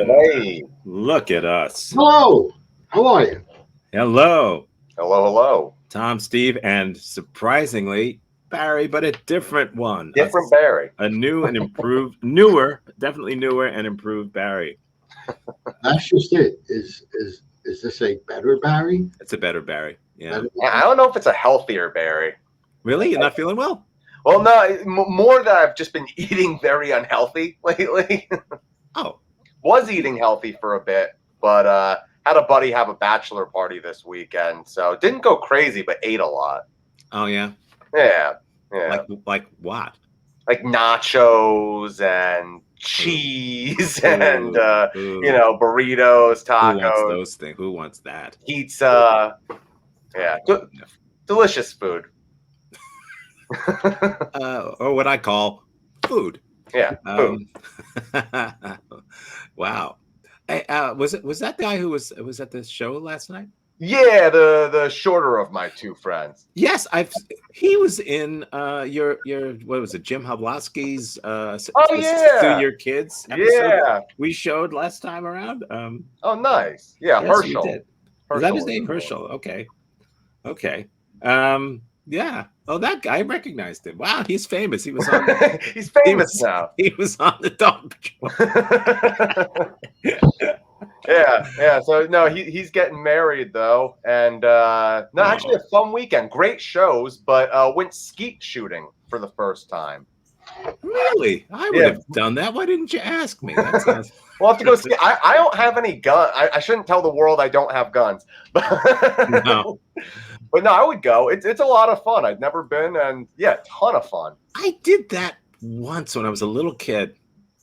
Hey. Look at us. Hello. How are you? Hello. Hello. Tom, Steve, and surprisingly, Barry, but a different one. Different Barry. A new and improved, definitely newer and improved Barry. That's just it. Is this a better Barry? It's a better Barry. Yeah. I don't know if it's a healthier Barry. Really? You're not feeling well? Well, no, more that I've just been eating very unhealthy lately. Oh. Was eating healthy for a bit, but had a buddy have a bachelor party this weekend, so didn't go crazy, but ate a lot. Oh, yeah? Yeah. Like what? Like nachos and cheese and burritos, tacos. Who wants those things? Who wants that? Pizza. Yeah. Delicious food. Or what I call food. Yeah. Food. Wow. Hey, was that the guy who was at the show last night? Yeah, the shorter of my two friends. Yes, he was in your what was it, Jim Havlowski's To Your Kids episode we showed last time around. Oh, nice. Yeah, yes, Herschel. We did. Is that his name, Herschel? Okay. Yeah. Oh, that guy, I recognized him. Wow, he's famous. He was on. He's famous now. He was on the Dog Patrol. Yeah. So no, he's getting married though, and actually a fun weekend. Great shows, but went skeet shooting for the first time. Really? I would have done that. Why didn't you ask me? That sounds... We'll have to go see. I don't have any gun. I shouldn't tell the world I don't have guns. No. But no, I would go. It's a lot of fun. I'd never been, and ton of fun. I did that once when I was a little kid.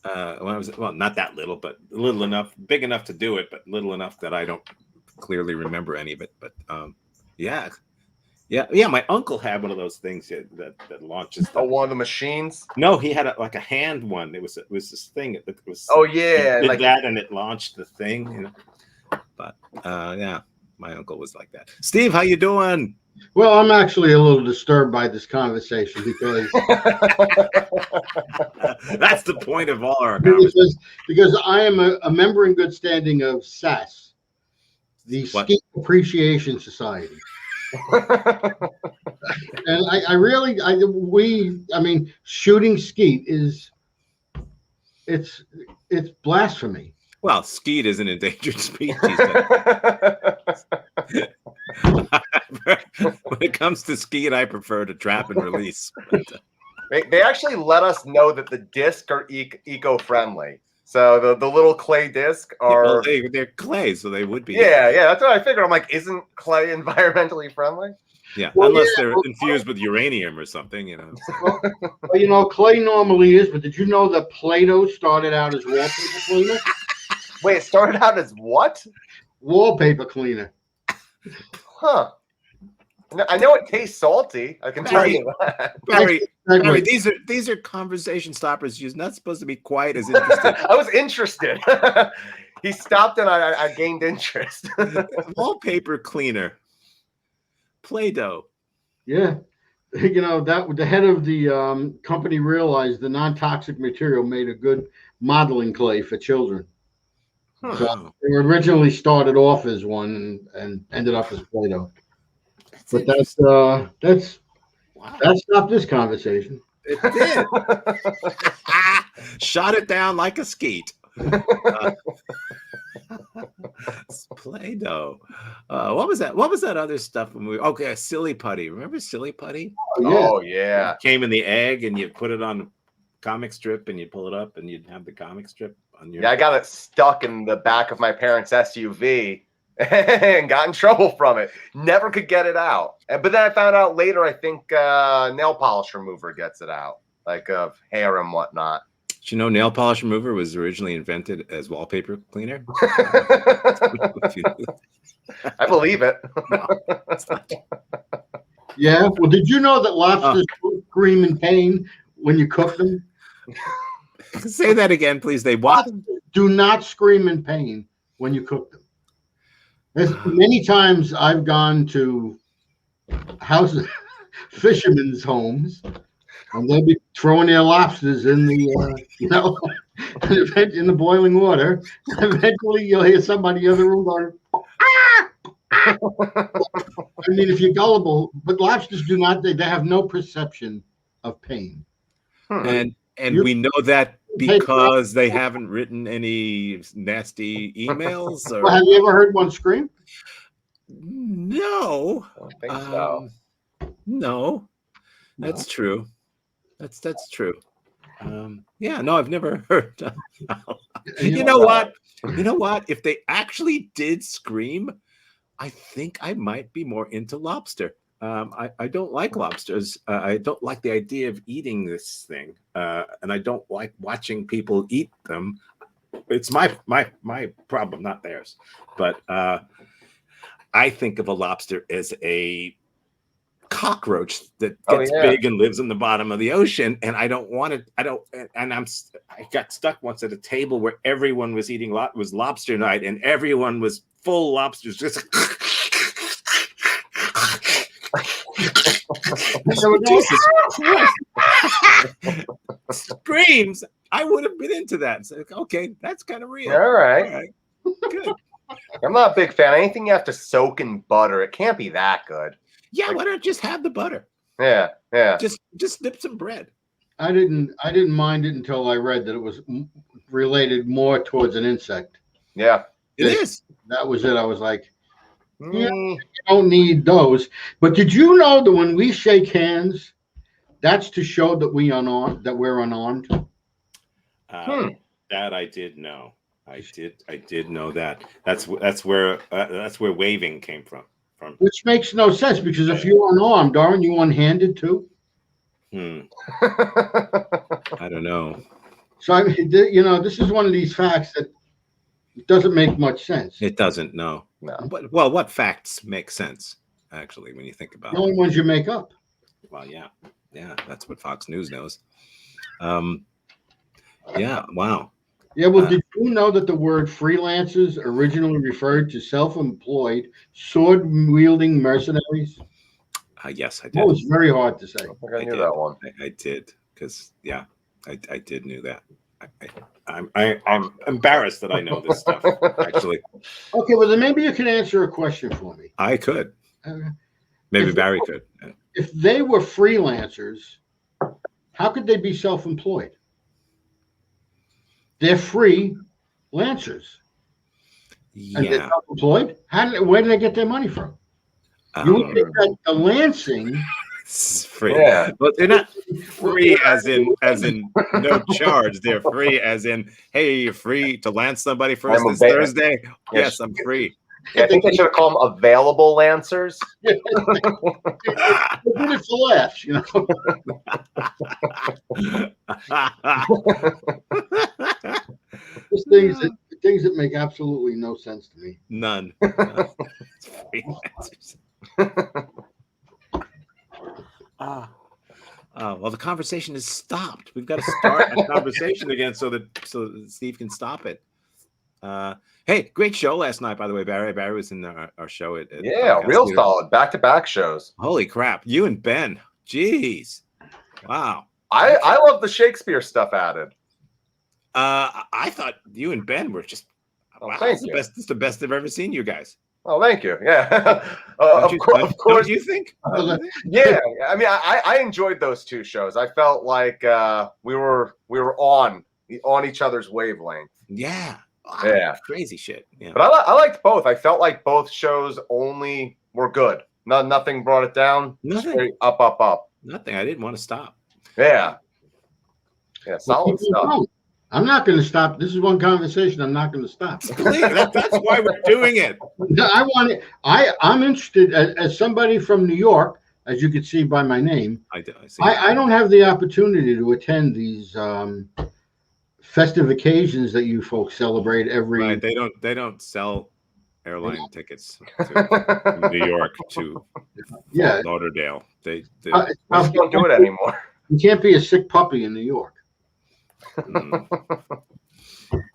When I was not that little, but little enough, big enough to do it, but little enough that I don't clearly remember any of it. But yeah. My uncle had one of those things that launches. One of the machines? No, he had a hand one. It was this thing. It was. Oh yeah, like that, and it launched the thing. But my uncle was like that. Steve, how you doing? Well, I'm actually a little disturbed by this conversation because that's the point of all our conversations. Because I am a member in good standing of SAS, the Skeet Appreciation Society. And shooting skeet it's blasphemy. Well, skeet is an endangered species. When it comes to skeet, I prefer to trap and release. They actually let us know that the disc are eco-friendly. So the little clay disc are they're clay, so they would be. Yeah, that's what I figured. I'm like, isn't clay environmentally friendly? Yeah, unless they're infused with uranium or something, Well, clay normally is, but did you know that Play-Doh started out as wallpaper cleaner? Wait, it started out as what? Wallpaper cleaner. Huh. I know it tastes salty. I can tell you that. Barry, these are conversation stoppers. You're not supposed to be quite as interested. I was interested. He stopped and I gained interest. Wallpaper cleaner. Play-Doh. Yeah. That the head of the company realized the non-toxic material made a good modeling clay for children. Huh. So they originally started off as one and ended up as Play-Doh. But that stopped this conversation. It did. Shot it down like a skeet. Play-Doh. What was that? What was that other stuff? Silly putty. Remember silly putty? Oh yeah. It came in the egg, and you put it on a comic strip, and you pull it up, and you'd have the comic strip on your. Yeah, I got it stuck in the back of my parents' SUV. And got in trouble from it. Never could get it out. But then I found out later, I think nail polish remover gets it out, like of hair and whatnot. Did you know nail polish remover was originally invented as wallpaper cleaner? I believe it. No, yeah. Well, did you know that lobsters scream in pain when you cook them? Say that again, please. They what? Do not scream in pain when you cook them. Many times I've gone to houses, fishermen's homes, and they'll be throwing their lobsters in the, And eventually, in the boiling water, eventually you'll hear somebody in the other room going, I mean, if you're gullible, but lobsters do not, they have no perception of pain. And You- we know that Hey, because they haven't written any nasty emails. Or have you ever heard one scream? no, I don't think so. No, that's true. That's true. Yeah, no, I've never heard. You know what? You know what? If they actually did scream, I think I might be more into lobster. I don't like lobsters. I don't like the idea of eating this thing, and I don't like watching people eat them. It's my problem, not theirs. But I think of a lobster as a cockroach that gets big and lives in the bottom of the ocean, and I don't want it. I got stuck once at a table where everyone was eating was lobster night, and everyone was full lobsters. Just Jesus Christ. Screams. I would have been into that. So, okay, that's kind of real. All right. Good. I'm not a big fan. Anything you have to soak in butter, it can't be that good. Yeah, why not just have the butter? Yeah. Just dip some bread. I didn't mind it until I read that it was related more towards an insect. Yeah. It is. That was it. I was like, yeah, you don't need those. But did you know that when we shake hands, that's to show that we're unarmed? That I did know. I did know that. That's where waving came from. Which makes no sense, because if you're unarmed, aren't you one-handed too? I don't know. So I mean, this is one of these facts that doesn't make much sense. It doesn't. No. But what facts make sense actually when you think about the only ones you make up? Well, yeah, that's what Fox News knows. Yeah. Wow. Yeah, well, did you know that the word freelancers originally referred to self-employed, sword-wielding mercenaries? Yes, I did. Oh, it's very hard to say. I knew that one. I did, because I did knew that. I'm embarrassed that I know this stuff, actually. Okay, well, then maybe you can answer a question for me. I could. Maybe Barry could. If they were freelancers, how could they be self-employed? They're free lancers. Yeah. And they're self-employed? Where do they get their money from? You would think that the lancing is free. Yeah. But they're not free as in no charge. They're free as in, hey, you're free to lance somebody for us this Thursday? Yes, I'm free. Yeah, I think they should have called them available lancers. They did it for laughs, Just things that make absolutely no sense to me. None. Well, the conversation has stopped. We've got to start a conversation again so that Steve can stop it. Hey, great show last night, by the way, Barry. Barry was in our show. Real solid. Back-to-back shows. Holy crap. You and Ben. Jeez. Wow. I love the Shakespeare stuff added. I thought you and Ben were just it's the best I've ever seen you guys. Oh, thank you. Yeah. Of course. Don't you think? Yeah. I mean, I enjoyed those two shows. I felt like we were on each other's wavelength. Yeah. Wow, yeah. Crazy shit. Yeah. But I liked both. I felt like both shows only were good. Nothing brought it down. Nothing. Straight up. Nothing. I didn't want to stop. Yeah. Yeah. Solid stuff. I'm not going to stop. This is one conversation I'm not going to stop. That's why we're doing it. I'm interested, as somebody from New York, as you can see by my name. I don't have the opportunity to attend these festive occasions that you folks celebrate every. Right. They don't sell airline tickets to New York to Fort Lauderdale. They don't do it anymore. You can't be a sick puppy in New York.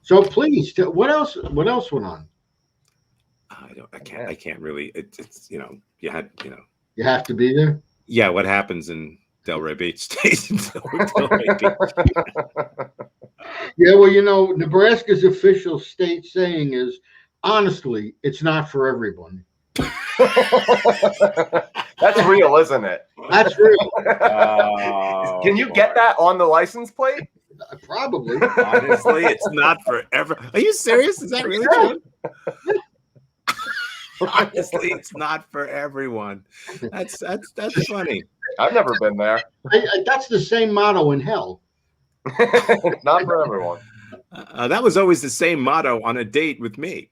So please, what else went on? I can't really. It's you you have to be there. Yeah, what happens in Delray Beach stays in Delray Beach. Yeah, well, you know, Nebraska's official state saying is, honestly, it's not for everyone. That's real, isn't it? That's real. Oh, Can you boy. get that on the license plate? Probably. Honestly, it's not for ever. Are you serious? Is that really true? Honestly, it's not for everyone. That's funny. I've never been there. That's the same motto in hell. Not for everyone. That was always the same motto on a date with me.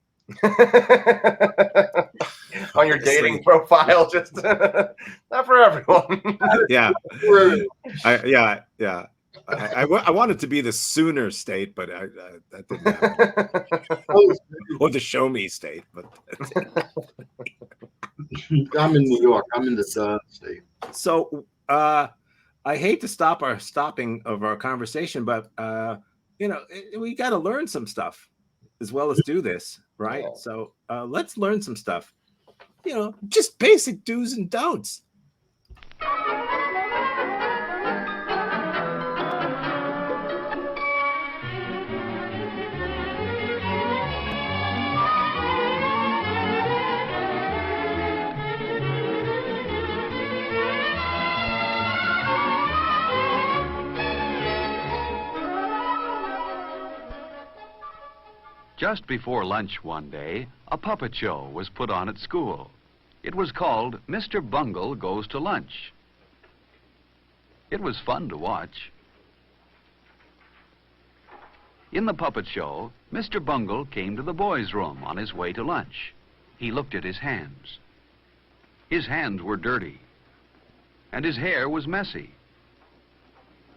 On your dating profile, just not for everyone. Yeah, yeah. I wanted to be the Sooner state, but that didn't happen. Or the Show Me state, but I'm in New York. I'm in the Southern state. So I hate to stop our stopping of our conversation, but you know, we got to learn some stuff as well as do this, right? Yeah. So let's learn some stuff. You know, just basic do's and don'ts. Just before lunch one day, a puppet show was put on at school. It was called Mr. Bungle Goes to Lunch. It was fun to watch. In the puppet show, Mr. Bungle came to the boys' room on his way to lunch. He looked at his hands. His hands were dirty, and his hair was messy.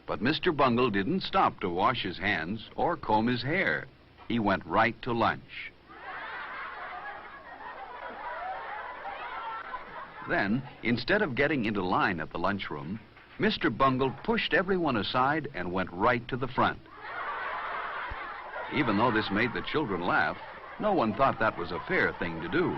But Mr. Bungle didn't stop to wash his hands or comb his hair. He went right to lunch. Then, instead of getting into line at the lunchroom, Mr. Bungle pushed everyone aside and went right to the front. Even though this made the children laugh, no one thought that was a fair thing to do.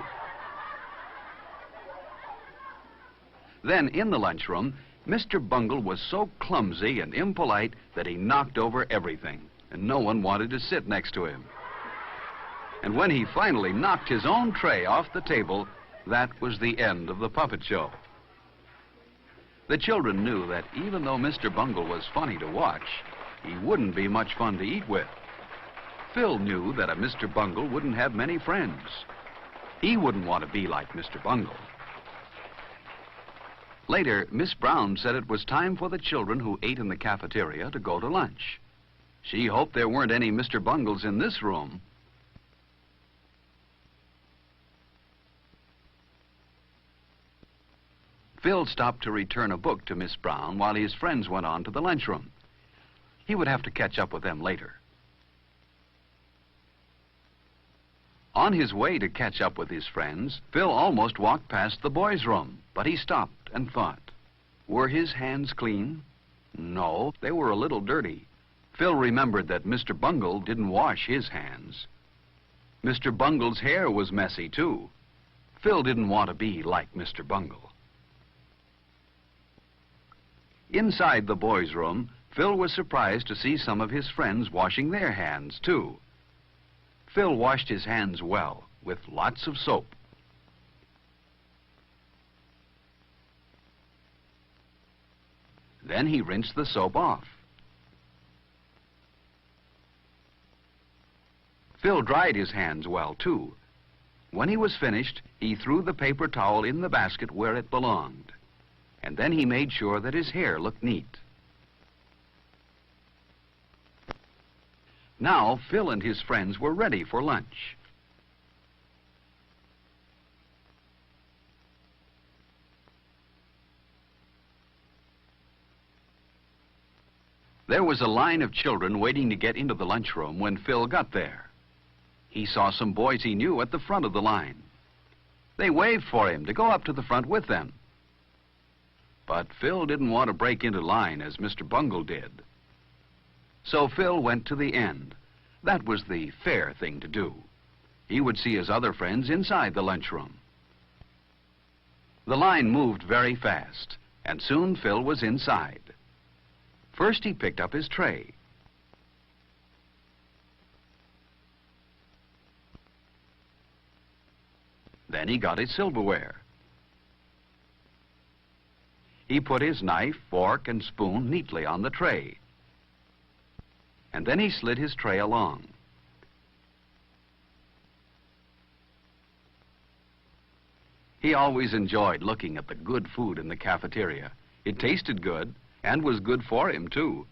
Then, in the lunchroom, Mr. Bungle was so clumsy and impolite that he knocked over everything, and no one wanted to sit next to him. And when he finally knocked his own tray off the table, that was the end of the puppet show. The children knew that even though Mr. Bungle was funny to watch, he wouldn't be much fun to eat with. Phil knew that a Mr. Bungle wouldn't have many friends. He wouldn't want to be like Mr. Bungle. Later, Miss Brown said it was time for the children who ate in the cafeteria to go to lunch. She hoped there weren't any Mr. Bungles in this room. Phil stopped to return a book to Miss Brown while his friends went on to the lunchroom. He would have to catch up with them later. On his way to catch up with his friends, Phil almost walked past the boys' room, but he stopped and thought. Were his hands clean? No, they were a little dirty. Phil remembered that Mr. Bungle didn't wash his hands. Mr. Bungle's hair was messy, too. Phil didn't want to be like Mr. Bungle. Inside the boys' room, Phil was surprised to see some of his friends washing their hands, too. Phil washed his hands well, with lots of soap. Then he rinsed the soap off. Phil dried his hands well, too. When he was finished, he threw the paper towel in the basket where it belonged. And then he made sure that his hair looked neat. Now, Phil and his friends were ready for lunch. There was a line of children waiting to get into the lunchroom when Phil got there. He saw some boys he knew at the front of the line. They waved for him to go up to the front with them. But Phil didn't want to break into line as Mr. Bungle did. So Phil went to the end. That was the fair thing to do. He would see his other friends inside the lunchroom. The line moved very fast, and soon Phil was inside. First, he picked up his tray. he got his silverware. He put his knife, fork, and spoon neatly on the tray. And then he slid his tray along. He always enjoyed looking at the good food in the cafeteria. It tasted good and was good for him, too.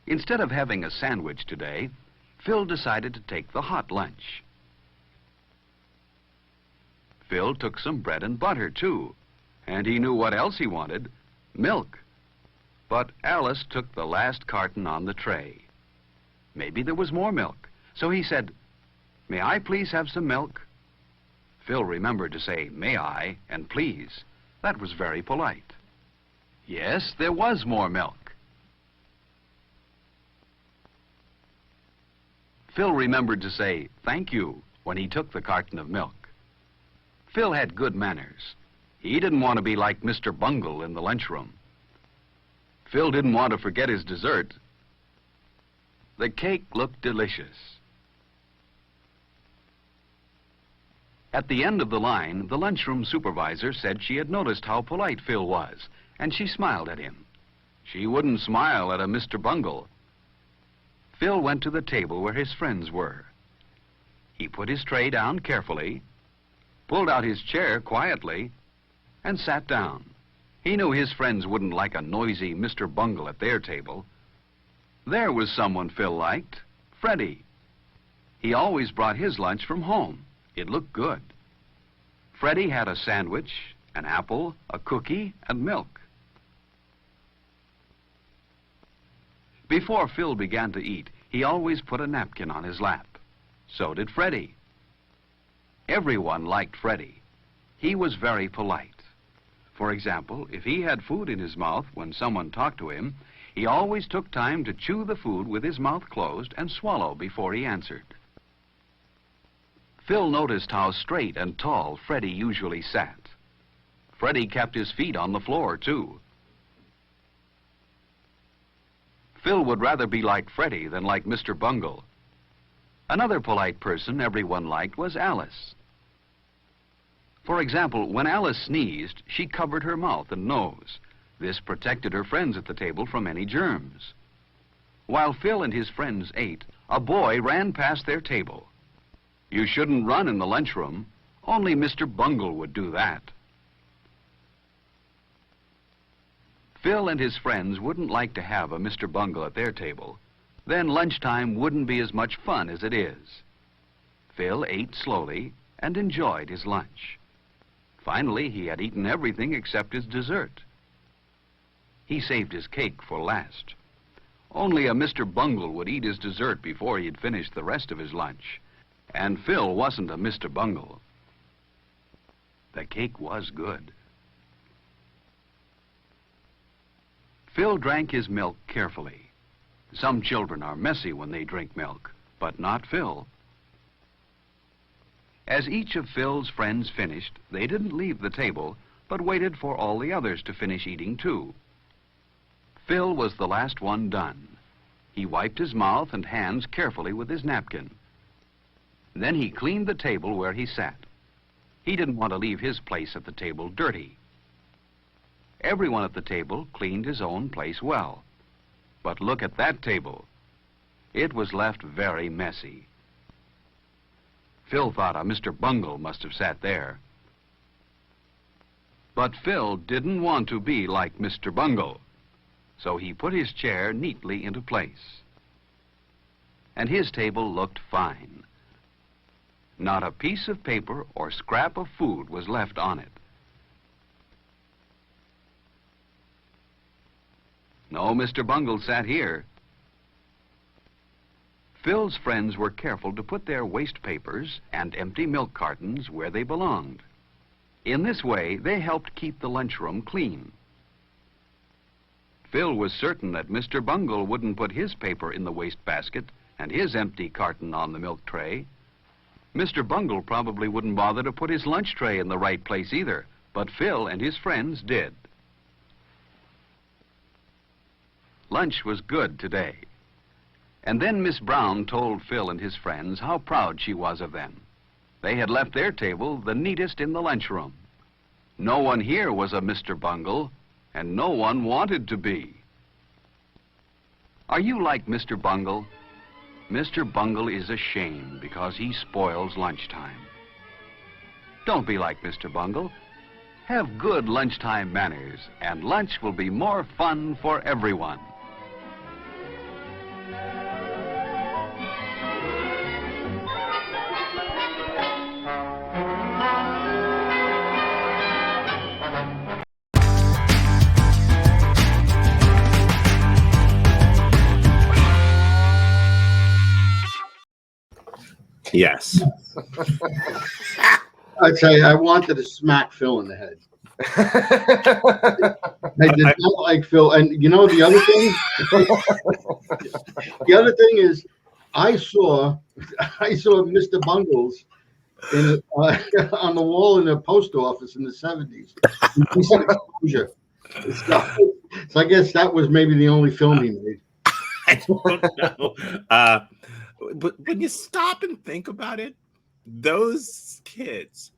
Instead of having a sandwich today, Phil decided to take the hot lunch. Phil took some bread and butter, too, and he knew what else he wanted: milk. But Alice took the last carton on the tray. Maybe there was more milk, so he said, "May I please have some milk?" Phil remembered to say, "May I?" and "please." That was very polite. Yes, there was more milk. Phil remembered to say, "Thank you," when he took the carton of milk. Phil had good manners. He didn't want to be like Mr. Bungle in the lunchroom. Phil didn't want to forget his dessert. The cake looked delicious. At the end of the line, the lunchroom supervisor said she had noticed how polite Phil was, and she smiled at him. She wouldn't smile at a Mr. Bungle. Phil went to the table where his friends were. He put his tray down carefully, pulled out his chair quietly, and sat down. He knew his friends wouldn't like a noisy Mr. Bungle at their table. There was someone Phil liked: Freddie. He always brought his lunch from home. It looked good. Freddie had a sandwich, an apple, a cookie, and milk. Before Phil began to eat, he always put a napkin on his lap. So did Freddie. Everyone liked Freddie. He was very polite. For example, if he had food in his mouth when someone talked to him, he always took time to chew the food with his mouth closed and swallow before he answered. Phil noticed how straight and tall Freddie usually sat. Freddie kept his feet on the floor, too. Phil would rather be like Freddie than like Mr. Bungle. Another polite person everyone liked was Alice. For example, when Alice sneezed, she covered her mouth and nose. This protected her friends at the table from any germs. While Phil and his friends ate, a boy ran past their table. You shouldn't run in the lunchroom. Only Mr. Bungle would do that. Phil and his friends wouldn't like to have a Mr. Bungle at their table. Then lunchtime wouldn't be as much fun as it is. Phil ate slowly and enjoyed his lunch. Finally, he had eaten everything except his dessert. He saved his cake for last. Only a Mr. Bungle would eat his dessert before he had finished the rest of his lunch. And Phil wasn't a Mr. Bungle. The cake was good. Phil drank his milk carefully. Some children are messy when they drink milk, but not Phil. As each of Phil's friends finished, they didn't leave the table, but waited for all the others to finish eating too. Phil was the last one done. He wiped his mouth and hands carefully with his napkin. Then he cleaned the table where he sat. He didn't want to leave his place at the table dirty. Everyone at the table cleaned his own place well. But look at that table. It was left very messy. Phil thought a Mr. Bungle must have sat there. But Phil didn't want to be like Mr. Bungle, so he put his chair neatly into place. And his table looked fine. Not a piece of paper or scrap of food was left on it. No Mr. Bungle sat here. Phil's friends were careful to put their waste papers and empty milk cartons where they belonged. In this way, they helped keep the lunchroom clean. Phil was certain that Mr. Bungle wouldn't put his paper in the waste basket and his empty carton on the milk tray. Mr. Bungle probably wouldn't bother to put his lunch tray in the right place either, but Phil and his friends did. Lunch was good today. And then Miss Brown told Phil and his friends how proud she was of them. They had left their table the neatest in the lunchroom. No one here was a Mr. Bungle, and no one wanted to be. Are you like Mr. Bungle? Mr. Bungle is ashamed because he spoils lunchtime. Don't be like Mr. Bungle. Have good lunchtime manners, and lunch will be more fun for everyone. Yes. I'd say I wanted to smack Phil in the head. I did not like Phil. And you know the other thing? The other thing is I saw Mr. Bungles in on the wall in the post office in the 70s. Exposure. So I guess that was maybe the only film he made. I don't know. But when you stop and think about it, those kids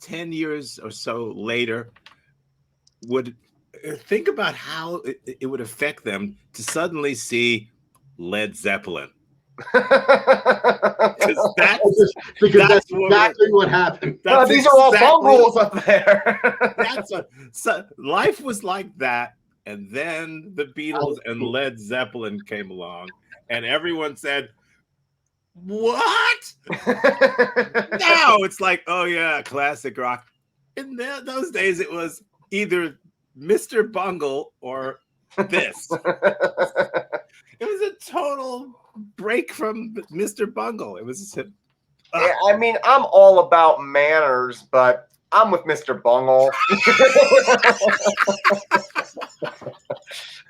10 years or so later would think about how it would affect them to suddenly see Led Zeppelin. Because that's exactly what happened. These are all bungles up there. So life was like that, and then the Beatles and Led Zeppelin came along, and everyone said, "What?" Now it's like, oh yeah, classic rock. In those days, it was either Mr. Bungle or this. It was a total break from Mr. Bungle. It was. Yeah, I mean, I'm all about manners, but I'm with Mr. Bungle.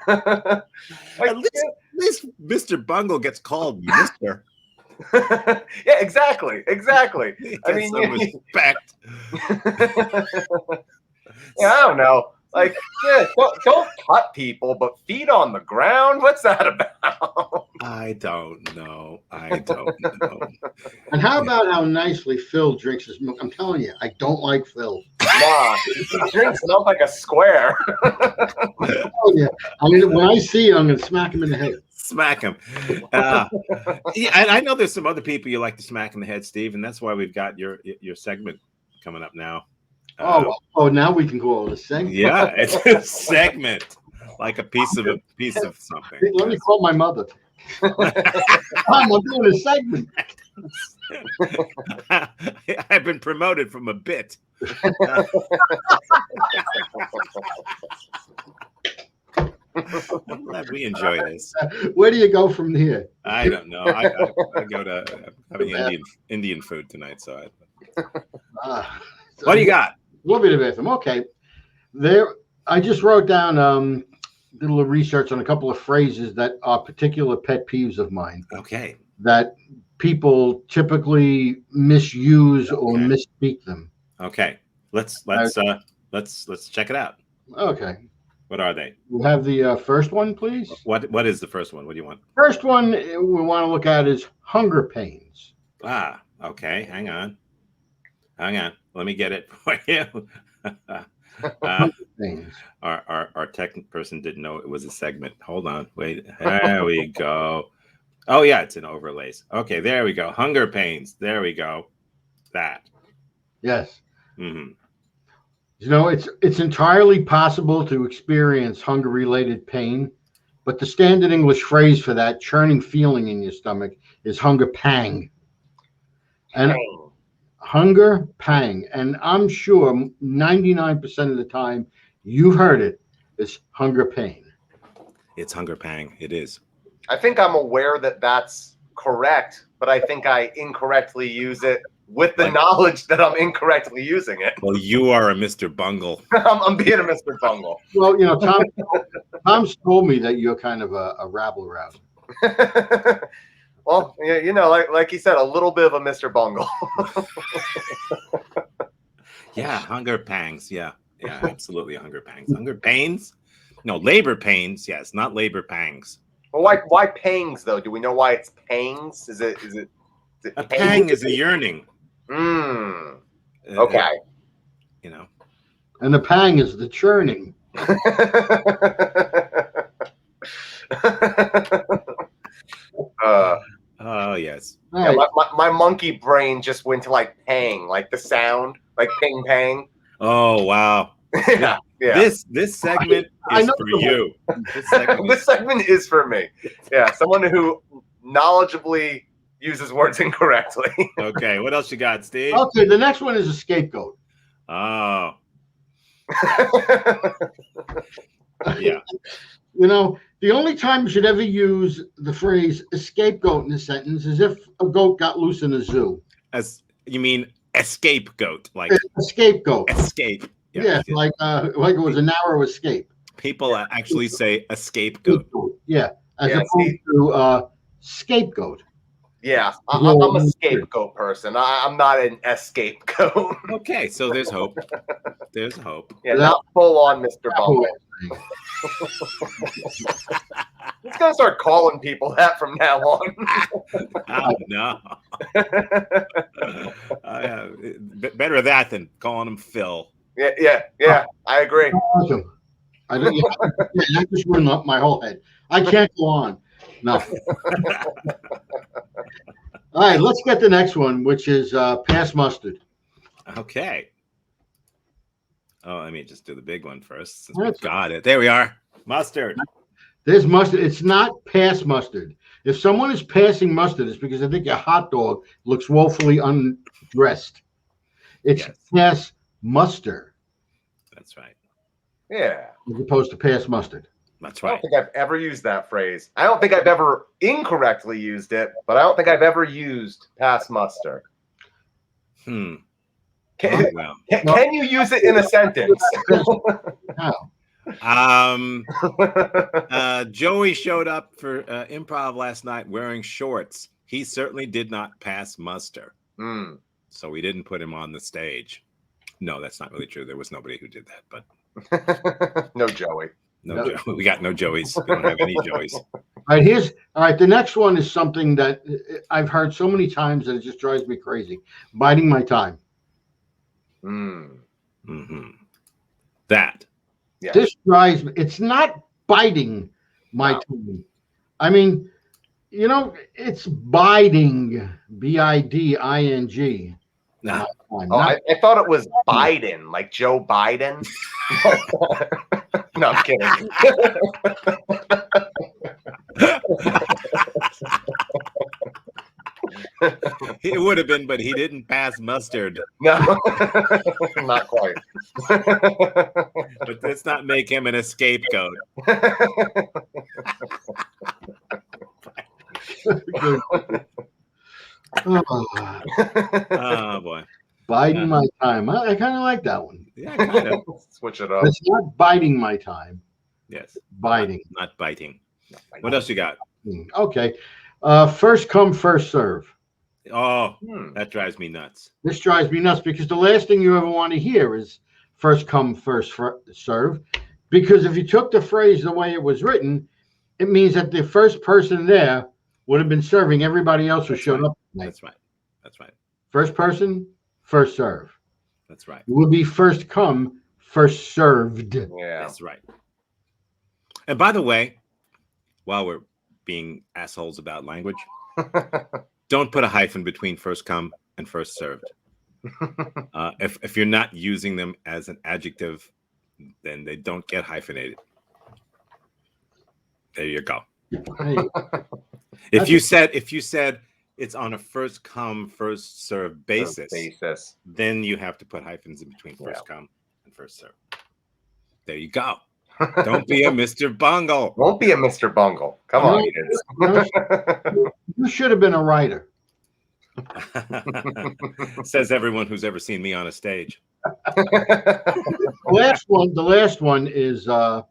At least Mr. Bungle gets called Mr. Yeah, exactly. I mean, some respect. Yeah, I don't know. Like, yeah, don't cut people, but feet on the ground. What's that about? I don't know. And how about how nicely Phil drinks his milk? I'm telling you, I don't like Phil. Nah, he drinks milk like a square. Oh yeah. I mean, when I see it, I'm gonna smack him in the head. Smack him. Yeah, and I know there's some other people you like to smack in the head, Steve, and that's why we've got your segment coming up now. Now we can go over the segment. Yeah, it's a segment, like a piece of something. Let me call my mother. I'm doing a segment. I've been promoted from a bit. I'm glad we enjoy this. Where do you go from here? I don't know. I go to having Indian food tonight. So what do you got? We'll be the bathroom. Okay. I just wrote down did a little research on a couple of phrases that are particular pet peeves of mine. Okay. That people typically misuse or misspeak them. Okay. Let's check it out. Okay. What are they? We have the first one, please. What is the first one? What do you want? First one we want to look at is hunger pains. Ah, okay. Hang on. Let me get it for you. Our tech person didn't know it was a segment. Hold on. Wait. There we go. Oh, yeah, it's in overlays. Okay, there we go. Hunger pains. There we go. That. Yes. Mm-hmm. You know, it's entirely possible to experience hunger-related pain, but the standard English phrase for that churning feeling in your stomach is hunger pang. And hunger pang. And I'm sure 99% of the time you've heard it is hunger pain. It's hunger pang. It is. I think I'm aware that that's correct, but I think I incorrectly use it with the knowledge that I'm incorrectly using it. Well, you are a Mr. Bungle. I'm being a Mr. Bungle. Well, you know, Tom's told me that you're kind of a rabble-rouser. Well, you know, like he said, a little bit of a Mr. Bungle. Yeah, hunger pangs. Yeah, absolutely, hunger pangs. Hunger pains? No, labor pains. Yes, not labor pangs. Well, why pangs though? Do we know why it's pangs? Is it a pang is a yearning. Okay. You know. And the pang is the churning. Oh yes. Yeah, my monkey brain just went to like pang, like the sound, like ping pang. Oh wow. Yeah. This segment is for you. This segment is for me. Yeah, someone who knowledgeably uses words incorrectly. Okay, what else you got, Steve? Okay, the next one is a scapegoat. Oh. Yeah. You know, the only time you should ever use the phrase a scapegoat in a sentence is if a goat got loose in a zoo. As you mean escape goat, like a scapegoat. Escape. Yeah, like it was a narrow escape. People actually say a scapegoat. Yeah, as opposed to scapegoat. Yeah, I'm a scapegoat person. I'm not an escape-goat. Okay, so there's hope. There's hope. Yeah, not full on Mr. Bungle. He's gonna start calling people that from now on. Oh, no. Better that than calling him Phil. Yeah. I agree. Awesome. That just ruined up my whole head. I can't go on. No. All right, let's get the next one, which is pass mustard. Okay. Oh, let me just do the big one first. Since we've got it. There we are. Mustard. There's mustard. It's not pass mustard. If someone is passing mustard, it's because I think a hot dog looks woefully undressed. It's pass muster. That's right. Yeah. As opposed to pass mustard. That's right. I don't think I've ever used that phrase. I don't think I've ever incorrectly used it, but I don't think I've ever used pass muster. Can you use it in a sentence? Joey showed up for improv last night wearing shorts. He certainly did not pass muster. So we didn't put him on the stage. No, that's not really true. There was nobody who did that, but no Joey. No, Joey. We got no Joeys. We don't have any Joeys. All right. The next one is something that I've heard so many times that it just drives me crazy. Biding my time. That. Yeah. This drives me. It's not biting my time. I mean, it's biding. BIDING. No. I thought it was Biden, like Joe Biden. No, I'm kidding. It would have been, but he didn't pass mustard. No, not quite. But let's not make him an scapegoat. Oh boy. Biding my time. I kind of like that one. Yeah, kind of. Switch it up. It's not biting my time. Yes. Biting. Not biting. What else you got? Okay. First come, first serve. Oh, that drives me nuts. This drives me nuts because the last thing you ever want to hear is first come, first serve. Because if you took the phrase the way it was written, it means that the first person there would have been serving everybody else who showed up. That's right. That's right. First person, first serve. That's right. It would be first come, first served. Yeah. That's right. And by the way, while we're being assholes about language, don't put a hyphen between first come and first served. If you're not using them as an adjective, then they don't get hyphenated. There you go. Hey, If you said it's on a first come, first serve basis, then you have to put hyphens in between first come and first serve. There you go. Don't be a Mr. Bungle. Won't be a Mr. Bungle. Come on, kids. You should have been a writer. Says everyone who's ever seen me on a stage. The last one is I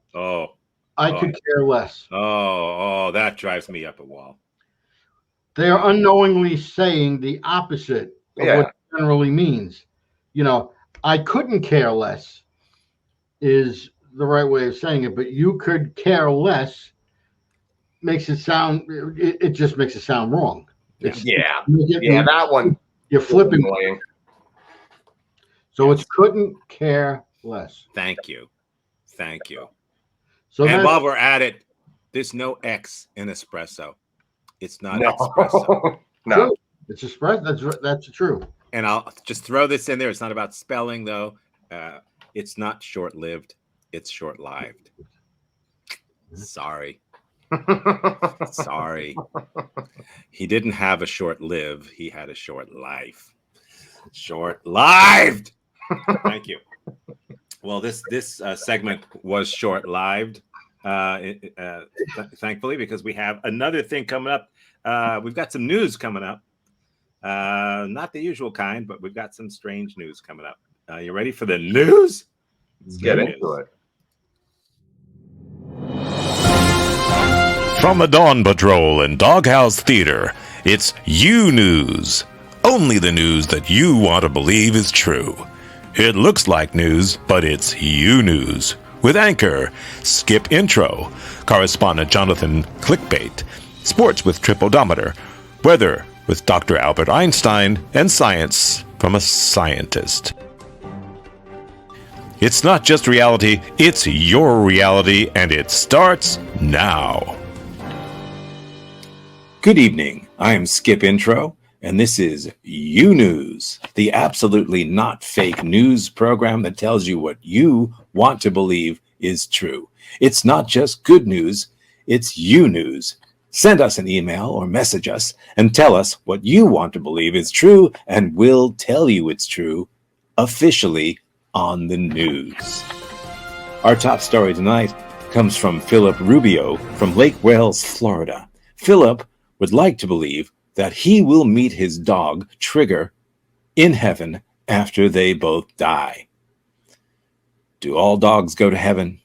could care less. Oh, that drives me up a wall. They are unknowingly saying the opposite of what it generally means. I couldn't care less is the right way of saying it, but you could care less makes it sound, it just makes it sound wrong. That one. You're flipping. So it's couldn't care less. Thank you. Thank you. So And that's while we're at it, there's no X in espresso. It's not No. espresso. No. true. It's espresso. That's true. And I'll just throw this in there. It's not about spelling, though. It's not short-lived. It's short-lived. Sorry. Sorry. He didn't have a short live. He had a short life. Short-lived. Thank you. Well, this segment was short-lived, thankfully, because we have another thing coming up. We've got some news coming up. Not the usual kind, but we've got some strange news coming up. You ready for the news? Let's get into it. From the Dawn Patrol and Doghouse Theater, it's You News. Only the news that you want to believe is true. It looks like news, but it's You News. With anchor Skip Intro, correspondent Jonathan Clickbait, sports with Trip Odometer, weather with Dr. Albert Einstein, and science from a scientist. It's not just reality, it's your reality, and it starts now. Good evening. I am Skip Intro, and this is You News, the absolutely not fake news program that tells you what you want to believe is true. It's not just good news, it's You News. Send us an email or message us and tell us what you want to believe is true, and we'll tell you it's true officially on the news. Our top story tonight comes from Philip Rubio from Lake Wales, Florida. Philip would like to believe that he will meet his dog, Trigger, in heaven after they both die. Do all dogs go to heaven?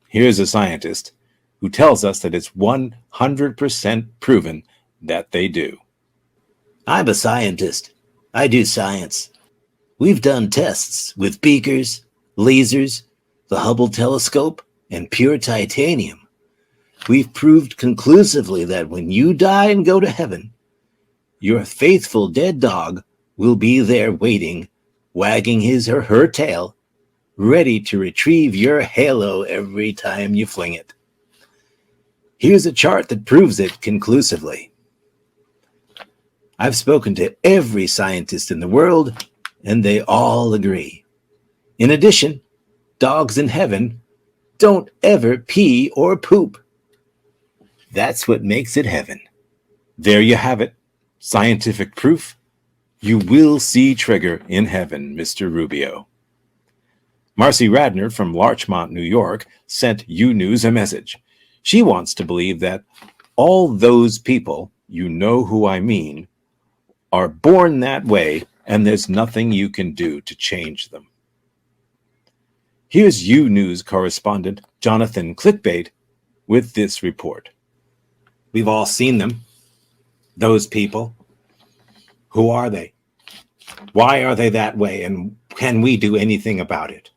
Here's a scientist who tells us that it's 100% proven that they do. I'm a scientist. I do science. We've done tests with beakers, lasers, the Hubble telescope, and pure titanium. We've proved conclusively that when you die and go to heaven, your faithful dead dog will be there waiting, wagging his or her tail, ready to retrieve your halo every time you fling it. Here's a chart that proves it conclusively. I've spoken to every scientist in the world, and they all agree. In addition, dogs in heaven don't ever pee or poop. That's what makes it heaven. There you have it. Scientific proof. You will see Trigger in heaven, Mr. Rubio. Marcy Radner from Larchmont, New York, sent You News a message. She wants to believe that all those people, you know who I mean, are born that way, and there's nothing you can do to change them. Here's You News correspondent Jonathan Clickbait with this report. We've all seen them. Those people. Who are they? Why are they that way? And can we do anything about it?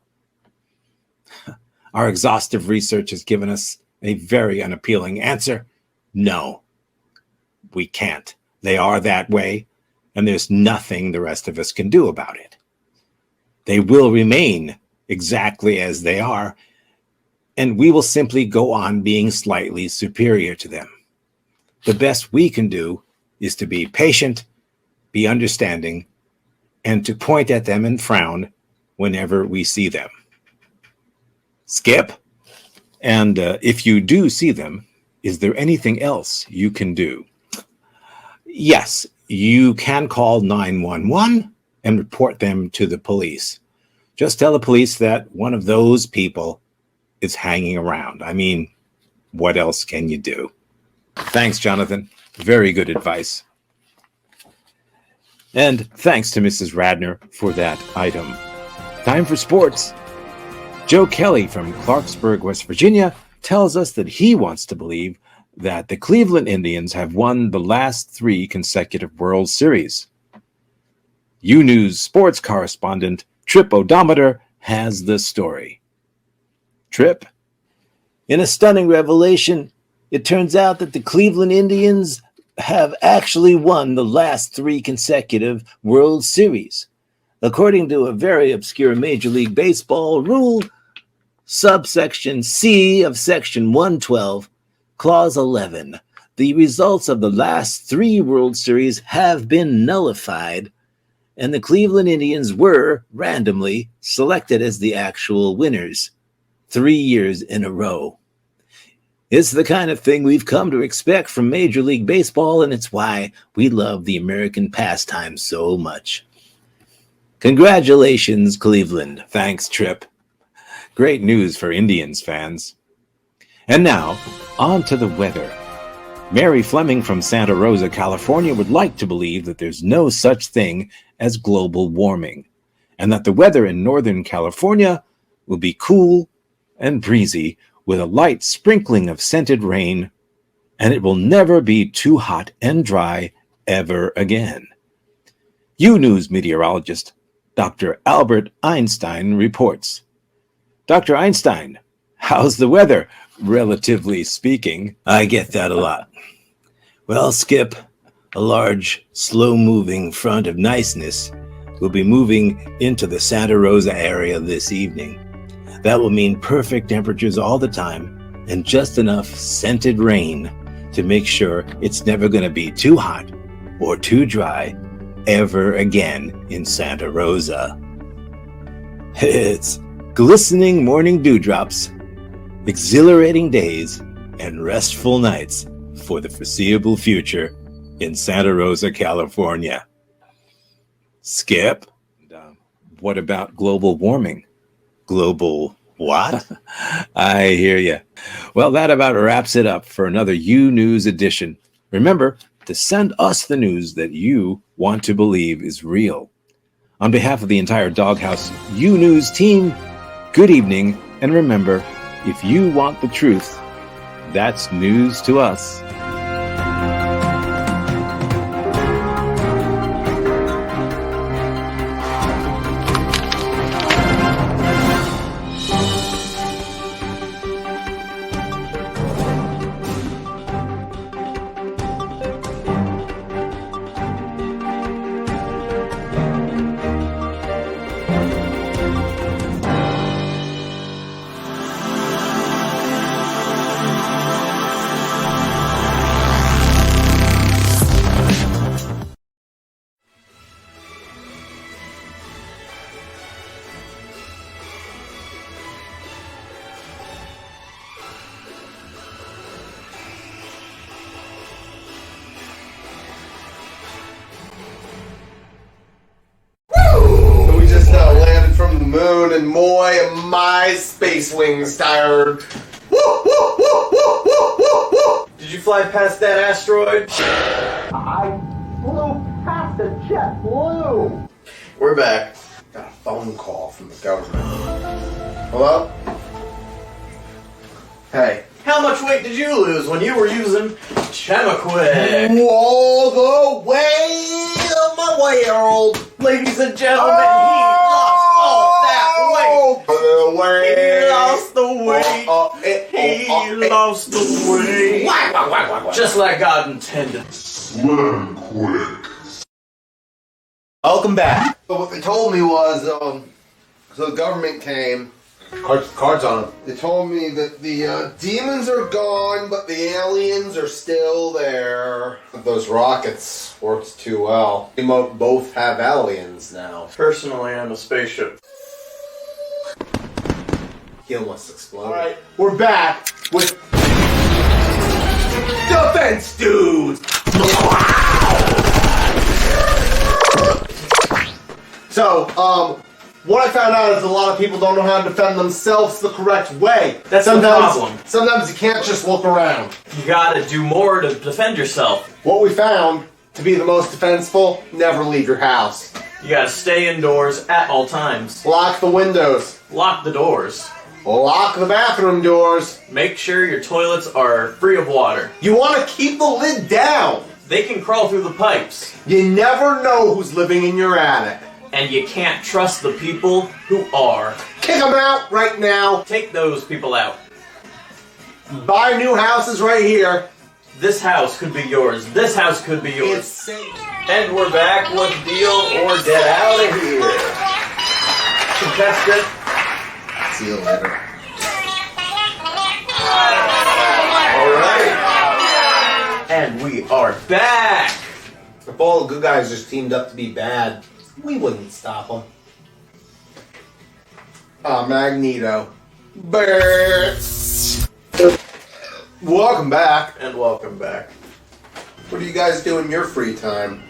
Our exhaustive research has given us a very unappealing answer. No, we can't. They are that way, and there's nothing the rest of us can do about it. They will remain exactly as they are, and we will simply go on being slightly superior to them. The best we can do is to be patient, be understanding, and to point at them and frown whenever we see them. Skip? And if you do see them, is there anything else you can do? Yes, you can call 911 and report them to the police. Just tell the police that one of those people is hanging around. I mean, what else can you do? Thanks, Jonathan. Very good advice. And thanks to Mrs. Radner for that item. Time for sports. Joe Kelly from Clarksburg, West Virginia, tells us that he wants to believe that the Cleveland Indians have won the last 3 consecutive World Series. You News sports correspondent Trip Odometer has the story. Trip? In a stunning revelation, it turns out that the Cleveland Indians have actually won the last 3 consecutive World Series. according to a very obscure Major League Baseball rule, subsection C of Section 112, Clause 11. The results of the last 3 World Series have been nullified, and the Cleveland Indians were randomly selected as the actual winners 3 years in a row. It's the kind of thing we've come to expect from Major League Baseball, and it's why we love the American pastime so much. Congratulations, Cleveland. Thanks, Trip. Great news for Indians fans. And now, on to the weather. Mary Fleming from Santa Rosa, California would like to believe that there's no such thing as global warming, and that the weather in Northern California will be cool and breezy with a light sprinkling of scented rain, and it will never be too hot and dry ever again. U-News meteorologist Dr. Albert Einstein reports. Dr. Einstein, how's the weather, relatively speaking? I get that a lot. Well, Skip, a large, slow-moving front of niceness will be moving into the Santa Rosa area this evening. That will mean perfect temperatures all the time and just enough scented rain to make sure it's never going to be too hot or too dry ever again in Santa Rosa. It's glistening morning dewdrops, exhilarating days, and restful nights for the foreseeable future in Santa Rosa, California. Skip? What about global warming? Global what? I hear you. Well, that about wraps it up for another U-News edition. Remember to send us the news that you want to believe is real. On behalf of the entire Doghouse U-News team, good evening, and remember, if you want the truth, that's news to us. Moon and Moy and my space wings tired. Woo, woo, woo, woo, woo, woo, woo. Did you fly past that asteroid? I flew past the jet blue. We're back. Got a phone call from the government. Hello? Hey. How much weight did you lose when you were using Chemiquik? All the way of my world. Ladies and gentlemen, he lost all that weight. He lost the weight. He lost the weight. Just like God intended. Slam quick. Welcome back. So what they told me was, so the government came. Cards on them. They told me that the demons are gone, but the aliens are still there. Those rockets worked too well. We both have aliens now. Personally, I'm a spaceship. He almost exploded. Alright. We're back with Defense Dudes! So, what I found out is a lot of people don't know how to defend themselves the correct way. That's the problem. Sometimes you can't just look around. You gotta do more to defend yourself. What we found to be the most defensible, never leave your house. You gotta stay indoors at all times. Lock the windows. Lock the doors. Lock the bathroom doors. Make sure your toilets are free of water. You want to keep the lid down. They can crawl through the pipes. You never know who's living in your attic. And you can't trust the people who are. Kick them out right now. Take those people out. Buy new houses right here. This house could be yours. This house could be yours. It's safe. And we're back with Deal or Get Out of Here. Contestant. See you later. All right. And we are back. If all the good guys just teamed up to be bad, we wouldn't stop them. Magneto. Burst. Welcome back. And welcome back. What do you guys do in your free time?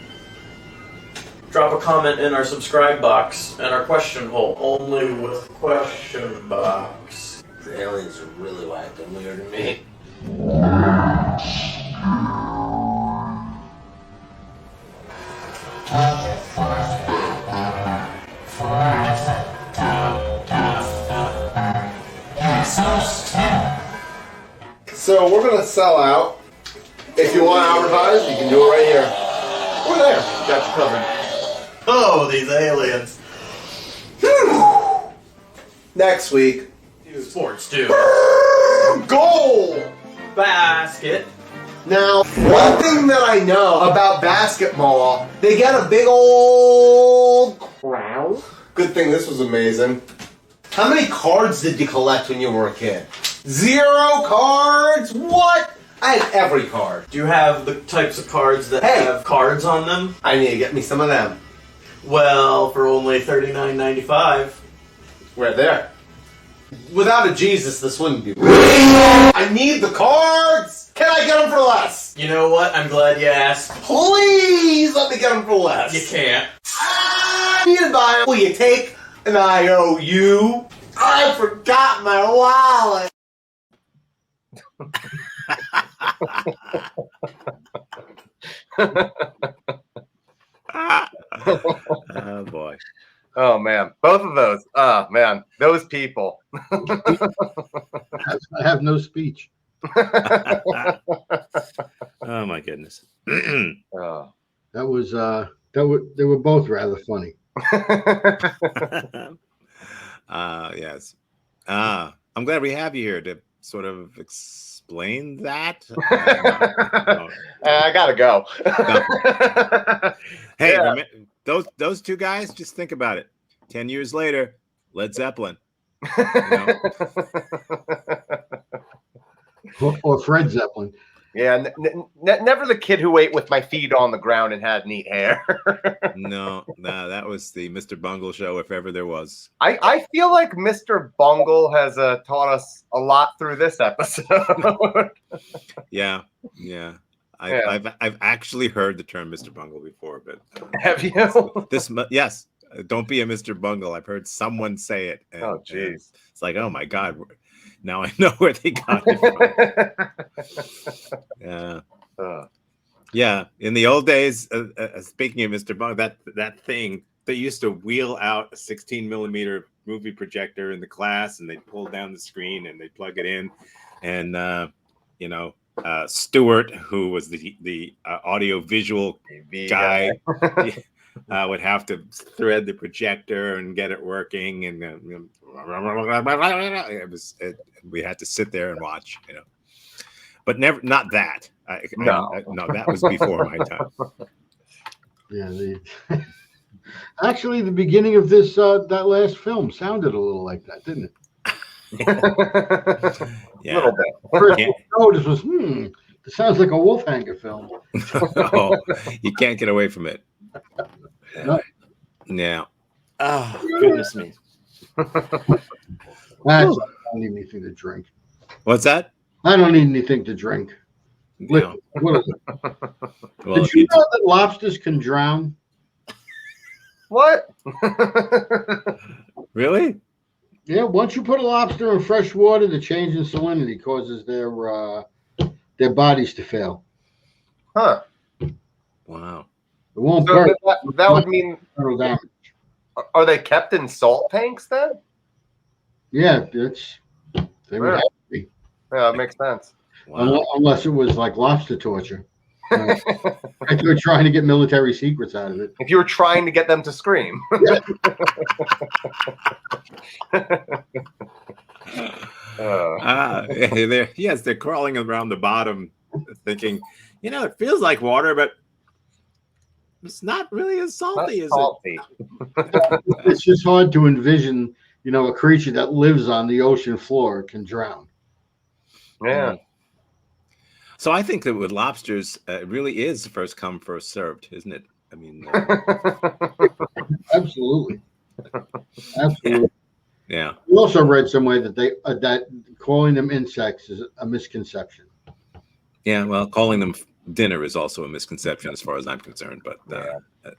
Drop a comment in our subscribe box and our question hole. Only with question box. The aliens are really whacked and weird to me. So we're gonna sell out. If you want to advertise, you can do it right here. We're there. Got you covered. Oh, these aliens. Next week. Sports too. Goal! Basket. Now, one thing that I know about basketball, they get a big old crown. Good thing this was amazing. How many cards did you collect when you were a kid? 0 cards? What? I had every card. Do you have the types of cards that have cards on them? I need to get me some of them. Well, for only $39.95. Right there. Without a Jesus, this wouldn't be. I need the cards! Can I get them for less? You know what? I'm glad you asked. Please let me get them for less. You can't. I need to buy them. Will you take an IOU? I forgot my wallet. Oh boy. Oh man, both of those. Oh man, those people. I have no speech. Oh my goodness. Oh. That was they were both rather funny. Yes. I'm glad we have you here to sort of explain that. I gotta go. Hey, Yeah. those two guys, just think about it. 10 years later, Led Zeppelin. You know? Or Fred Zeppelin. Yeah, never the kid who ate with my feet on the ground and had neat hair. No, that was the Mr. Bungle show, if ever there was. I feel like Mr. Bungle has taught us a lot through this episode. Yeah. I've actually heard the term Mr. Bungle before, but Have you? Yes. Don't be a Mr. Bungle. I've heard someone say it. And, Oh, jeez. It's like, oh my God. Now I know where they got it from. Yeah. Yeah. In the old days, speaking of Mr. Bungle, that thing, they used to wheel out a 16 millimeter movie projector in the class, and they'd pull down the screen and they'd plug it in. And, Stuart, who was the audio visual guy, would have to thread the projector and get it working, and we had to sit there and watch, but not that. No, that was before my time. Yeah, actually, the beginning of this that last film sounded a little like that, didn't it? Yeah. A little bit. First notice was, it sounds like a Wolfhanger film. Oh, you can't get away from it. No. Yeah. Oh, goodness me. Actually, I don't need anything to drink. What's that? I don't need anything to drink. No. What is it? Well, Did you know that lobsters can drown? What? Really? Yeah, once you put a lobster in fresh water, the change in salinity causes their bodies to fail. Huh. Wow. It won't So burn. that would mean, It'll damage. are they kept in salt tanks then? Yeah, they would have to be. Yeah, that makes sense. Wow. Unless it was like lobster torture. Like they were trying to get military secrets out of it. If you were trying to get them to scream. They're crawling around the bottom thinking, it feels like water, but it's not really as salty as salty. It's just hard to envision, a creature that lives on the ocean floor can drown. Yeah. So I think that with lobsters, it really is first come, first served, isn't it? I mean, Absolutely. Absolutely. Yeah. We also read somewhere that that calling them insects is a misconception. Yeah, well, calling them dinner is also a misconception as far as I'm concerned, but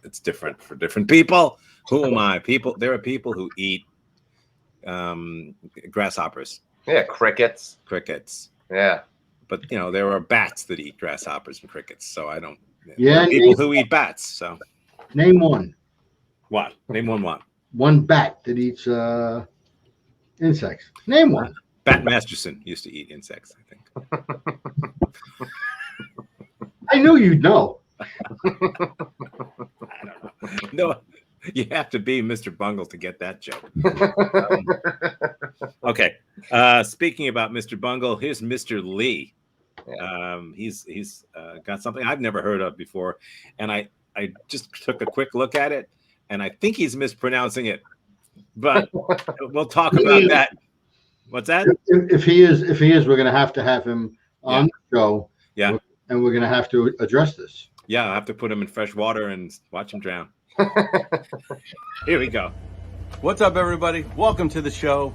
it's different for different people. Who am I? There are people who eat grasshoppers. Yeah, crickets. Yeah. But there are bats that eat grasshoppers and crickets, so I don't. Yeah, people who eat bats. So name one. What? Name one what? One bat that eats insects. Name one. Bat Masterson used to eat insects, I think. I knew you'd know. I don't know. No, you have to be Mr. Bungle to get that joke. Okay. Speaking about Mr. Bungle, here's Mr. Lee. He's got something I've never heard of before, and I just took a quick look at it, and I think he's mispronouncing it, but we'll talk about that. What's that? If he is, we're going to have him on the show. Yeah. And we're going to have to address this. Yeah, I'll have to put him in fresh water and watch him drown. Here we go. What's up, everybody? Welcome to the show.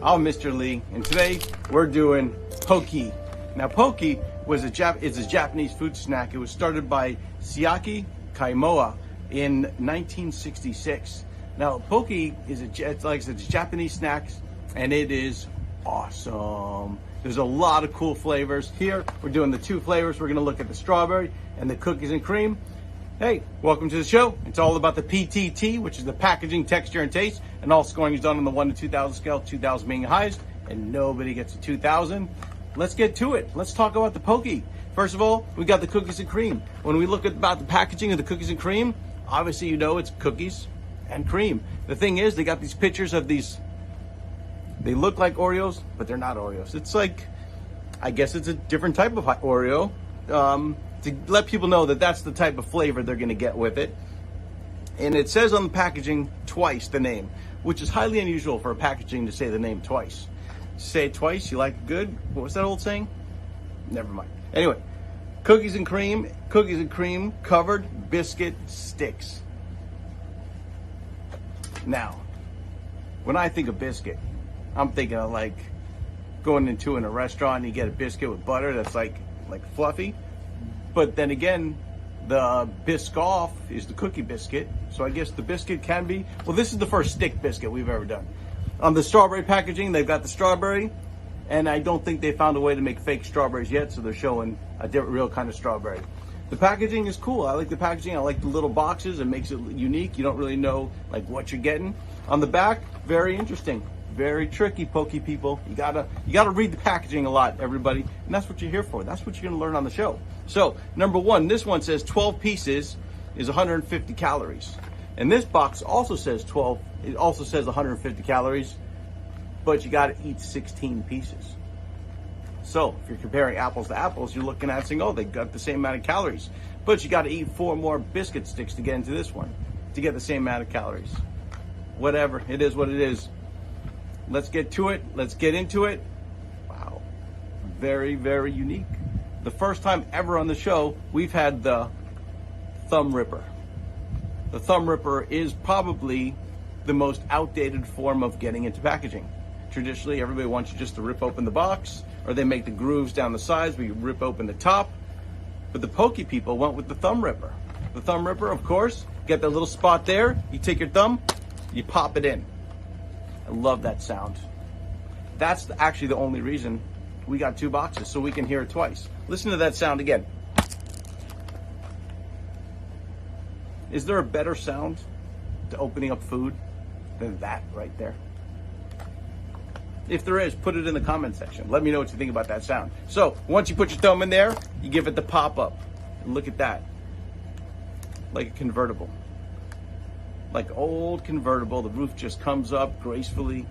I'm Mr. Lee, and today we're doing poke. Now, poke is a Japanese food snack. It was started by Siaki Kaimoa in 1966. Now, poke is it's Japanese snacks, and it is awesome. There's a lot of cool flavors. Here, we're doing the 2 flavors. We're going to look at the strawberry and the cookies and cream. Hey, welcome to the show. It's all about the PTT, which is the packaging, texture, and taste. And all scoring is done on the 1 to 2,000 scale, 2,000 being the highest, and nobody gets a 2,000. Let's get to it. Let's talk about the poke. First of all, we got the cookies and cream. When we look about the packaging of the cookies and cream, obviously it's cookies and cream. The thing is, they got these pictures of these. They look like Oreos, but they're not Oreos. It's like, I guess it's a different type of Oreo. To let people know that that's the type of flavor they're going to get with it. And it says on the packaging twice the name, which is highly unusual for a packaging to say the name twice. Say it twice, you like it good? What was that old saying? Never mind. Anyway, cookies and cream covered biscuit sticks. Now, when I think of biscuit, I'm thinking of like going in a restaurant and you get a biscuit with butter that's like fluffy. But then again, the Biscoff is the cookie biscuit. So I guess the biscuit can be, well, this is the first stick biscuit we've ever done. On the strawberry packaging, they've got the strawberry, and I don't think they found a way to make fake strawberries yet, so they're showing a different, real kind of strawberry. The packaging is cool. I like the packaging. I like the little boxes. It makes it unique. You don't really know like what you're getting. On the back, very interesting. Very tricky, poke people. You gotta read the packaging a lot, everybody, and that's what you're here for. That's what you're gonna learn on the show. So, number 1, this one says 12 pieces is 150 calories, and this box also says 12. It also says 150 calories, but you gotta eat 16 pieces. So, if you're comparing apples to apples, you're looking at saying, oh, they got the same amount of calories, but you gotta eat 4 more biscuit sticks to get into this one to get the same amount of calories. Whatever, it is what it is. Let's get to it. Let's get into it. Wow. Very, very unique. The first time ever on the show, we've had the thumb ripper. The thumb ripper is probably the most outdated form of getting into packaging. Traditionally, everybody wants you just to rip open the box, or they make the grooves down the sides where you rip open the top. But the poke people went with the thumb ripper. The thumb ripper, of course, get that little spot there. You take your thumb, you pop it in. I love that sound. That's actually the only reason we got 2 boxes, so we can hear it twice. Listen to that sound again. Is there a better sound to opening up food than that right there? If there is, put it in the comment section. Let me know what you think about that sound. So, once you put your thumb in there, you give it the pop-up. And look at that. Like a convertible. Like old convertible, the roof just comes up gracefully,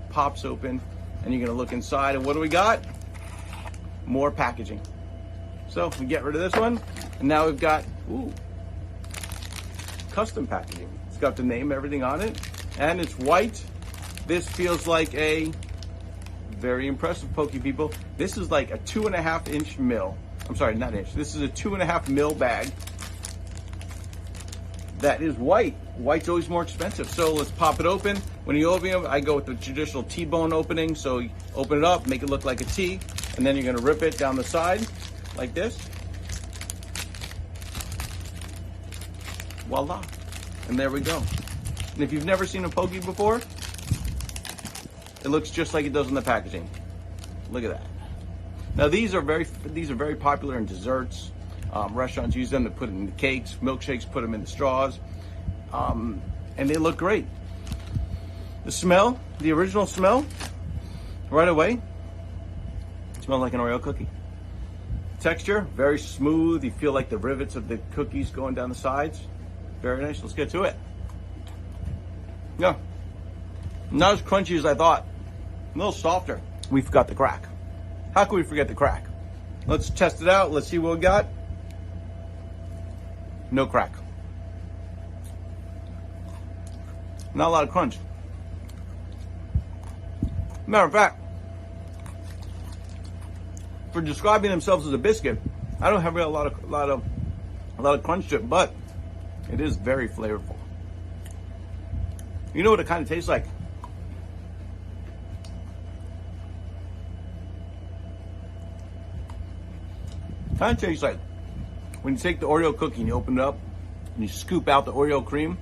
pops open, and you're gonna look inside, and what do we got? More packaging. So we get rid of this one, and now we've got custom packaging. It's got the name, everything on it, and it's white. This feels like a very impressive Poke people. This is like a 2.5 inch mil. I'm sorry, not inch. This is a 2.5 mil bag. That is white. White's always more expensive. So let's pop it open. When you open it, I go with the traditional T-bone opening. So you open it up, make it look like a T, and then you're gonna rip it down the side like this. Voila. And there we go. And if you've never seen a Poke before, it looks just like it does in the packaging. Look at that. Now these are very popular in desserts. Restaurants use them to put in the cakes, milkshakes, put them in the straws, and they look great. The smell, the original smell, right away, smells like an Oreo cookie. Texture, very smooth. You feel like the rivets of the cookies going down the sides. Very nice. Let's get to it. Yeah, not as crunchy as I thought. A little softer. We forgot the crack. How could we forget the crack? Let's test it out. Let's see what we got. No crack. Not a lot of crunch. Matter of fact, for describing themselves as a biscuit, I don't have a lot of crunch to it, but it is very flavorful. You know what it kind of tastes like? Kind of tastes like when you take the Oreo cookie and you open it up and you scoop out the Oreo cream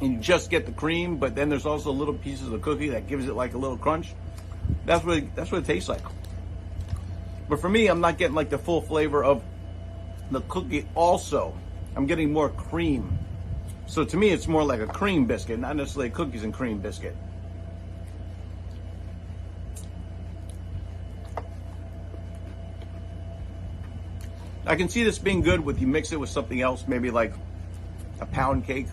and you just get the cream, but then there's also little pieces of cookie that gives it like a little crunch. That's what it tastes like. But for me, I'm not getting like the full flavor of the cookie. Also, I'm getting more cream. So to me, it's more like a cream biscuit, not necessarily a cookies and cream biscuit. I can see this being good with you mix it with something else, maybe like a pound cake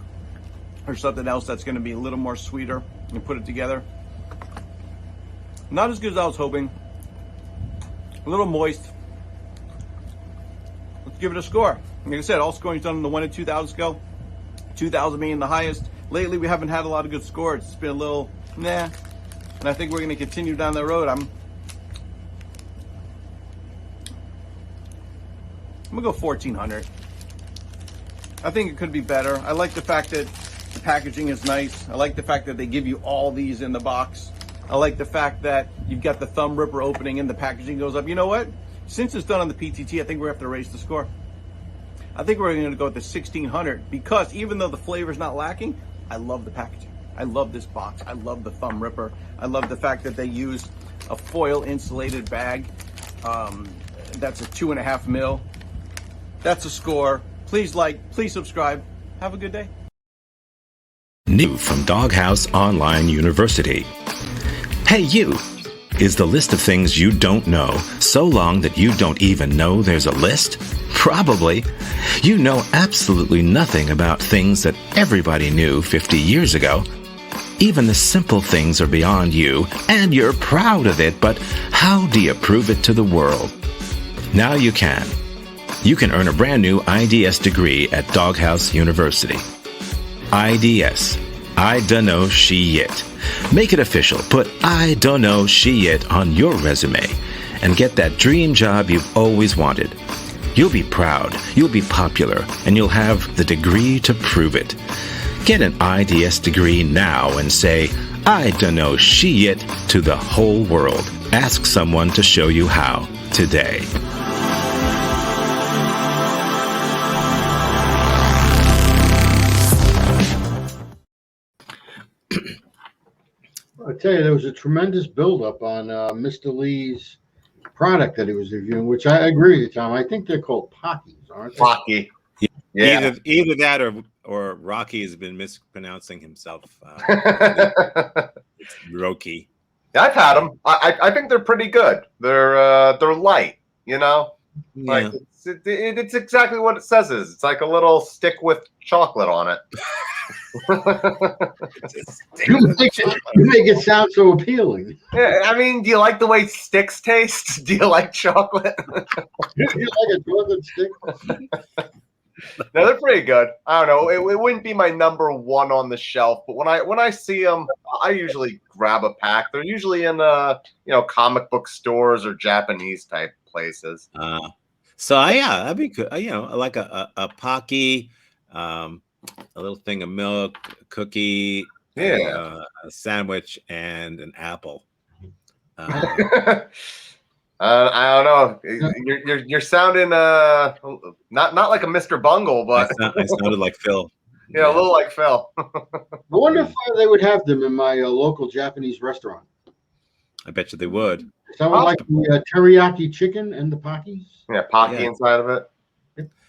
or something else that's going to be a little more sweeter and put it together. Not as good as I was hoping. A little moist. Let's give it a score. Like I said, all scoring is done on the 1 to 2,000 scale. 2,000 being the highest. Lately, we haven't had a lot of good scores. It's been a little nah. And I think we're going to continue down that road. I'm gonna go 1,400. I think it could be better. I like the fact that the packaging is nice. I like the fact that they give you all these in the box. I like the fact that you've got the thumb ripper opening and the packaging goes up. You know what? Since it's done on the PTT, I think we're gonna have to raise the score. I think we're gonna go with the 1,600 because even though the flavor's not lacking, I love the packaging. I love this box. I love the thumb ripper. I love the fact that they used a foil insulated bag. That's a 2.5 mil. That's a score. Please like, please subscribe. Have a good day. New from Doghouse Online University. Hey you! Is the list of things you don't know so long that you don't even know there's a list? Probably. You know absolutely nothing about things that everybody knew 50 years ago. Even the simple things are beyond you, and you're proud of it, but how do you prove it to the world? Now you can. You can earn a brand new IDS degree at Doghouse University. IDS. I dunno she it. Make it official. Put I dunno she it on your resume and get that dream job you've always wanted. You'll be proud, you'll be popular, and you'll have the degree to prove it. Get an IDS degree now and say, I dunno she it to the whole world. Ask someone to show you how today. I tell you, there was a tremendous buildup on Mr. Lee's product that he was reviewing, which I agree with you, Tom. I think they're called Pockies, aren't they? Pocky. Yeah. Either that or Rocky has been mispronouncing himself. It's Rocky. Yeah, I've had them. I think they're pretty good. They're light, you know. Yeah. Like it's exactly what it says. It's like a little stick with chocolate on it. You make it sound so appealing. Yeah, I mean, do you like the way sticks taste? Do you like chocolate? Do you like a chocolate stick? No, they're pretty good. I don't know. It wouldn't be my number one on the shelf, but when I see them, I usually grab a pack. They're usually in comic book stores or Japanese type places. So that'd be good. Like a Pocky, a little thing of milk, a cookie, a sandwich, and an apple. I don't know. You're sounding not like a Mr. Bungle, but I sounded like Phil. Yeah, a little like Phil. I wonder if they would have them in my local Japanese restaurant. I bet you they would. Someone like the teriyaki chicken and the Pockies. Yeah, Pocky inside of it.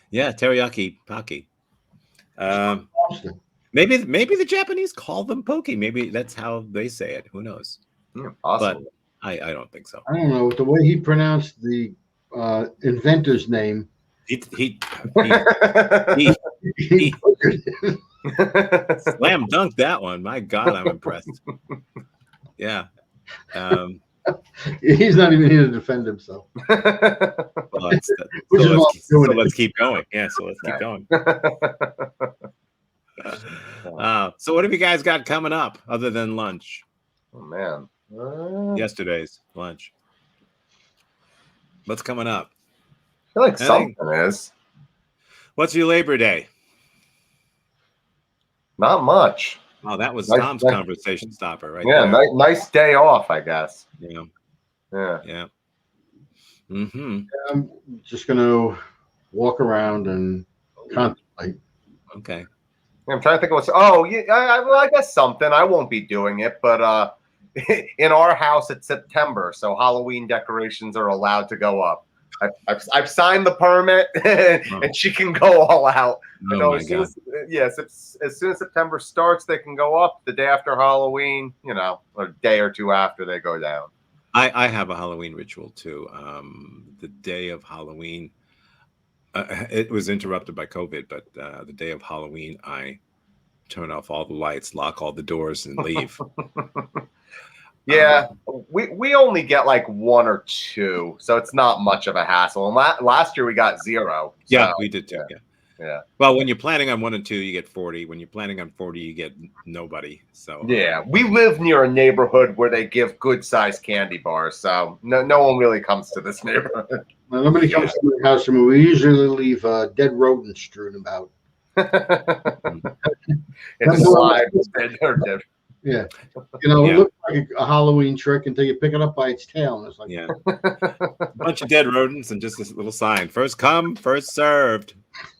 Yeah, teriyaki Pocky. Maybe the Japanese call them poke. Maybe that's how they say it. Who knows? Yeah, awesome. But I don't think so. I don't know. The way he pronounced the inventor's name. He slam dunked that one. My God, I'm impressed. Yeah. He's not even here to defend himself. Well, let's keep going. Yeah, so let's keep going. So what have you guys got coming up other than lunch? Oh man. Yesterday's lunch. What's coming up? I feel like something is. What's your Labor Day? Not much. Oh, that was Tom's conversation stopper, right? Yeah, there. nice day off, I guess. Yeah. Mm-hmm. I'm just gonna walk around and contemplate. Okay. I'm trying to think of what's. Oh, yeah. I guess something. I won't be doing it, but in our house it's September, so Halloween decorations are allowed to go up. I've signed the permit, and she can go all out. As soon as September starts, they can go up. The day after Halloween, or a day or two after, they go down. I have a Halloween ritual too. The day of Halloween, it was interrupted by COVID, but the day of Halloween, I turn off all the lights, lock all the doors, and leave. Yeah, we only get like 1 or 2, so it's not much of a hassle. And last year we got 0. So, yeah, we did too. Yeah. Well, when you're planning on 1 and 2, you get 40. When you're planning on 40, you get nobody. So yeah, we live near a neighborhood where they give good-sized candy bars, so no one really comes to this neighborhood. Well, nobody comes to my house, and we usually leave dead rodents strewn about. It's alive. Dead. Yeah, it looks like a Halloween trick until you pick it up by its tail, and it's like a bunch of dead rodents and just this little sign: first come, first served.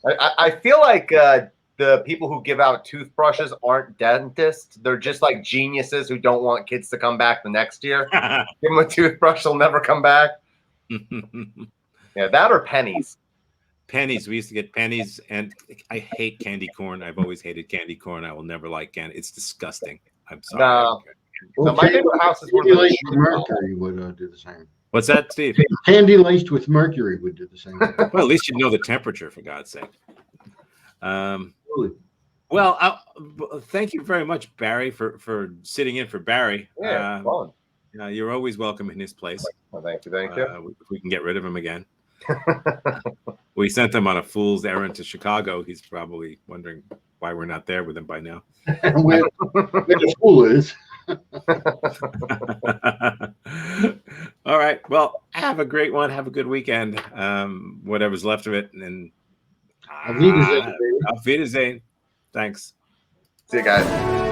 I feel like the people who give out toothbrushes aren't dentists; they're just like geniuses who don't want kids to come back the next year. Give them a toothbrush; they'll never come back. Yeah, that or pennies. Pennies. We used to get pennies, and I hate candy corn. I've always hated candy corn. I will never like candy. It's disgusting. I'm sorry. No, my neighbor houses were laced with mercury would do the same. What's that, Steve? Candy laced with mercury would do the same. Well, at least you know the temperature, for God's sake. Well, thank you very much, Barry, for sitting in for Barry. Yeah, fun. You're always welcome in his place. Well, thank you. If we can get rid of him again. We sent him on a fool's errand to Chicago. He's probably wondering why we're not there with him by now. where the fool is. All right. Well, have a great one. Have a good weekend. Whatever's left of it. And Auf Wiedersehen. Auf Wiedersehen. Thanks. See you guys.